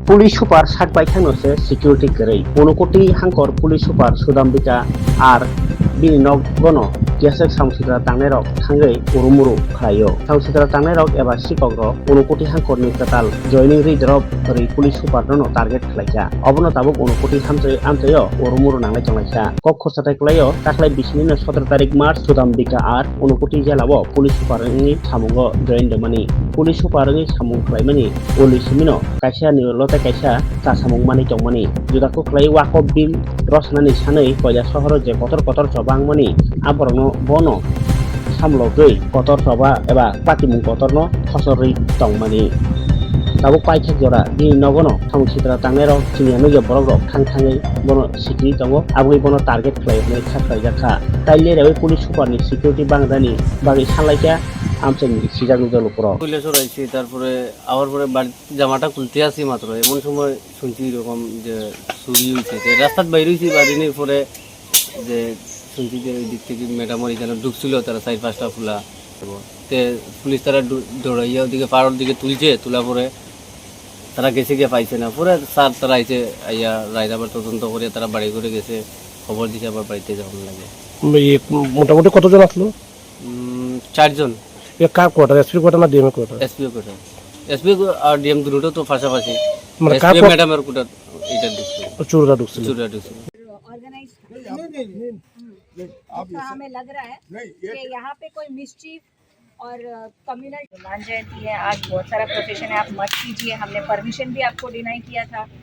police सुपार सातबाय थांनोसो सिकिउरिटी गैरै 1 कोटी हांकर police सुपार सुदाम्बिका आर बिनि नगनो गेसेक सामुं सित्रा तांनाय रक थांगै उरुमुरु खालायो सामुं सित्रा तांनाय रक एबा सिकग्र 1 कोटी हांकरनि टोटाल जयनिं रिजर्व रै पुलिस सुपारनो टार्गेट खालायजा अबनो ताबुक 1 कोटी आमथायो उरुमुरु नांलाय चंलायसा कक खरसाथाय खालायो दाख्लै बिसिनिनो 17 तारिख मार्च सुदाम्बिका आर 1 कोटी जेलावो पुलिस सुपारनि सामुंगो जयेन्दमानि पुलिस सुपारनि सामुं खालायमानि उलिसिमिनो कायसा निलते कायसा चा सामुं मानि चंमानि जुदाखौ खालाय वाक बिल रसनानि सानै कयजा सहर जे कतर सबांमानि आबरनो बनो सामलगै कतर सभा एबा पातिमुं कतरनो खसरै तंमानि ताबुक पाइथाक जरा दिनै नगनो सामुं सित्रा तांनाय रक चिनियानो जे बरक रक थांथाङै बनो सिकि दङो आबुङै बनो टार्गेट खालायनाय खाख्लायजाखा ताइले रेवे पुलिस सुपारनि सिकिउरिटी बांदानि बागै सानलायखा आमसेनि सिजागु जलपुराव পুলিশ রয়েছে তারপরে আবার পরে বাড়ি জামাটা খুলতে আসি মাত্র এমন সময় শুনছি এরকম যে চুরি হয়েছে রাস্তার বাইরে হয়েছি বাড়ির পরে যে শুনছি যে ওই দিক থেকে ম্যাডামের এখানে ঢুকছিল তারা 4-5টা ফুলা তে পুলিশ তারা দৌড়াইয়া ওদিকে পাড়ার দিকে তুলছে তোলা পরে তারা গেছে গিয়ে পাইছে না পরে স্যার তারা আইছে আইয়া রাইত আবার তদন্ত করে তারা বাড়ি করে গেছে খবর দিছে আবার বাড়িতে যাওয়ার লাগে মোটামুটি কতজন আসলো 4 জন কার কোয়ার্টার এসপি কোয়ার্টার না ডিএম কোয়ার্টার এসপি আর ডিএম দুটো তো পাশাপাশি মানে এসপি ম্যাডামের কোটা এটা ঢুকছে চোররা ঢুকছিল ऑर्गेनाइज ऐसा हमें लग रहा है कि यहाँ पे कोई मिसचीफ और कम्युनल हनुमान जयंती है आज बहुत सारा प्रोसेशन है आप मत कीजिए हमने परमिशन भी आपको डिनाई किया था